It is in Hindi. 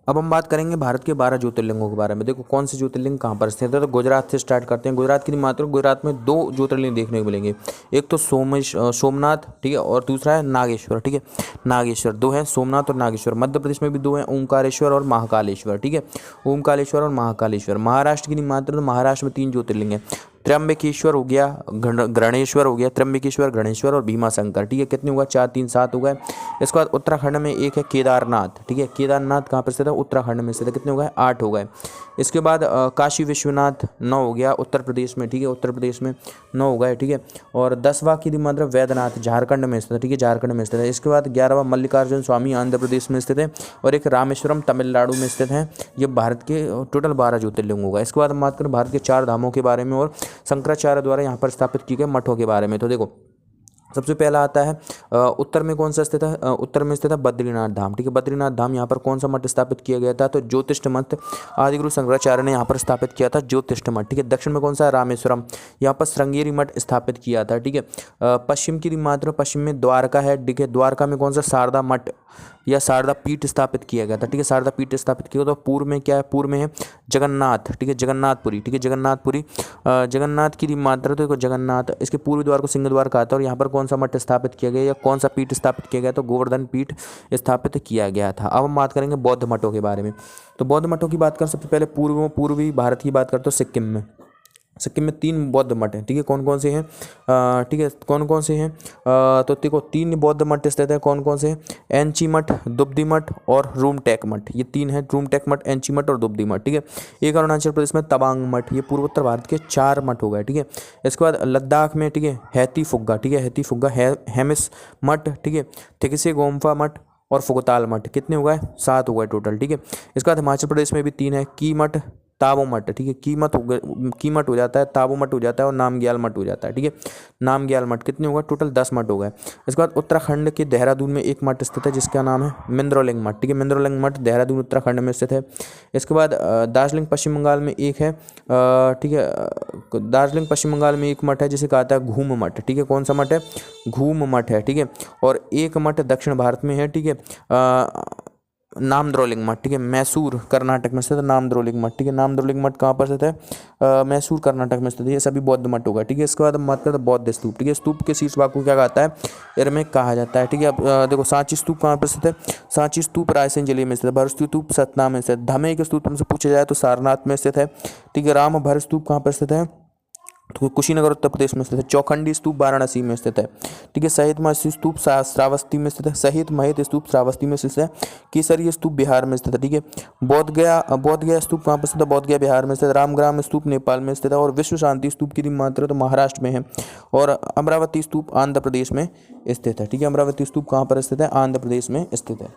अब हम बात करेंगे भारत के 12 ज्योतिर्लिंगों के बारे में। देखो कौन से ज्योतिर्लिंग कहाँ पर स्थित है, तो गुजरात से स्टार्ट करते हैं। गुजरात की बात करें, गुजरात में 2 ज्योतिर्लिंग देखने को मिलेंगे। एक तो सोमनाथ, ठीक है, और दूसरा है नागेश्वर, ठीक है। नागेश्वर 2 है, सोमनाथ और नागेश्वर। मध्य प्रदेश में भी 2 हैं, ओमकारेश्वर और महाकालेश्वर, ठीक है। ओमकारेश्वर और महाकालेश्वर। महाराष्ट्र की बात करें तो महाराष्ट्र में 3 ज्योतिर्लिंग हैं। त्र्यंबकेश्वर हो गया, ग्रणेश्वर हो गया, त्र्यंबकेश्वर, गणेश्वर और भीमाशंकर, ठीक है। कितने हुआ, 4 3 7 हो गए। इसके बाद उत्तराखंड में एक है केदारनाथ, ठीक है। केदारनाथ कहाँ पर स्थित है, उत्तराखंड में स्थित है। कितने हो गए, 8 हो गए। इसके बाद काशी विश्वनाथ 9 हो गया, उत्तर प्रदेश में, ठीक है। उत्तर प्रदेश में 9 हो गए, ठीक है। और 10वां की मतलब वैद्यनाथ झारखंड में स्थित है, ठीक है, झारखंड में स्थित है। इसके बाद 11वां मल्लिकार्जुन स्वामी आंध्र प्रदेश में स्थित है, और एक रामेश्वरम तमिलनाडु में स्थित है। ये भारत के टोटल 12 ज्योतिर्लिंग होगा। इसके बाद हम बात करें भारत के 4 धामों के बारे में और शंकराचार्य द्वारा यहाँ पर स्थापित किए गए मठों के बारे में। तो देखो सबसे पहला आता है उत्तर में कौन सा स्थित है, उत्तर में स्थित है बद्रीनाथ धाम, ठीक है। बद्रीनाथ धाम यहाँ पर कौन सा मठ स्थापित किया गया था, तो ज्योतिष्ठ मठ आदिगुरु शंकराचार्य ने यहाँ पर स्थापित किया था, ज्योतिष्ठ मठ, ठीक है। दक्षिण में कौन सा है, रामेश्वरम, यहाँ पर श्रृंगेरी मठ स्थापित किया था, ठीक है। पश्चिम की मात्र पश्चिम में द्वारका है, ठीक है। द्वारका में कौन सा शारदा मठ या शारदा पीठ स्थापित किया गया था, ठीक है। शारदा पीठ स्थापित किया। तो पूर्व में क्या है, पूर्व में है जगन्नाथ, ठीक है, जगन्नाथपुरी, ठीक है, जगन्नाथपुरी। जगन्नाथ की मात्रा, तो देखो जगन्नाथ, इसके पूर्व द्वार को सिंह द्वार कहा था। और यहाँ पर कौन सा मठ स्थापित किया गया या कौन सा पीठ स्थापित किया गया, तो गोवर्धन पीठ स्थापित किया गया था। अब हम बात करेंगे बौद्ध मठों के बारे में। तो बौद्ध मठों की बात करें, सबसे पहले पूर्वी भारत की बात करते हो सिक्किम में। सिक्किम में 3 बौद्ध मठ हैं, ठीक है। कौन कौन से हैं, ठीक है, कौन कौन से हैं, तो देखो 3 बौद्ध मठ स्थित हैं। कौन कौन से हैं, एंची मठ, दुब्धि मठ और रूमटेक मठ, ये 3 हैं। रूमटेक मठ, एंची मठ और दुब्धि मठ, ठीक है। एक अरुणाचल प्रदेश में तवांग मठ, ये पूर्वोत्तर भारत के 4 मठ हो गए, ठीक है। इसके बाद लद्दाख में, ठीक है, हैती फुग्गा, ठीक है, हैती फुग्गा, हेमिस मठ, ठीक है, थिकसे गोम्फा मठ और फुगताल मठ। कितने हो गए, 7 हो गए टोटल, ठीक है। इसके बाद हिमाचल प्रदेश में भी 3 है, की मठ, ताबो मठ, ठीक है। कीमठ हो जाता है, ताबो मठ हो जाता है और नामग्याल मठ हो जाता है, ठीक है। नामग्याल मठ कितने होगा, टोटल 10 मठ हो गए। इसके बाद उत्तराखंड के देहरादून में एक मठ स्थित है जिसका नाम है मिंद्रोलिंग मठ, ठीक है। मिंद्रोलिंग मठ देहरादून उत्तराखंड में स्थित है। इसके बाद दार्जिलिंग पश्चिम बंगाल में एक है, ठीक है, दार्जिलिंग पश्चिम बंगाल में एक मठ है जिसे कहता है घूम मठ, ठीक है। कौन सा मठ है, घूम मठ है, ठीक है। और एक मठ दक्षिण भारत में है, ठीक है, नामद्रोलिंग मठ, ठीक है, मैसूर कर्नाटक में स्थित है नामद्रोलिंग मठ, ठीक है। नामद्रोलिंग मठ कहाँ पर स्थित है, मैसूर कर्नाटक में स्थित है। ये सभी बौद्ध मठ होगा, ठीक है। इसके बाद हम बात करते हैं बौद्ध स्तूप, ठीक है। स्तूप के शीर्ष भाग को क्या कहता है, इरमेक कहा जाता है, ठीक है। अब देखो सांची स्तूप कहाँ पर स्थित है, सांची स्तूप रायसेन जिले में स्थित है। भर स्तूप सतना में स्थित है। धमे के स्तूप तुमसे पूछा जाए तो सारनाथ में स्थित है, ठीक है। राम भर स्तूप कहाँ पर स्थित है, तो कुशीनगर उत्तर प्रदेश में स्थित है। चौखंडी स्तूप वाराणसी में स्थित है, ठीक है। सहित महत स्तूप श्रावस्ती में स्थित है। सहित महित स्तूप श्रावस्ती में स्थित है। केसरी स्तूप बिहार में स्थित है, ठीक है। बोध गया स्तूप कहाँ पर स्थित है, बोध गया बिहार में स्थित है। रामग्राम स्तूप नेपाल में स्थित है। और विश्व शांति स्तूप की मात्रा तो महाराष्ट्र में है। और अमरावती स्तूप आंध्र प्रदेश में स्थित है, ठीक है। अमरावती स्तूप कहाँ पर स्थित है, आंध्र प्रदेश में स्थित है।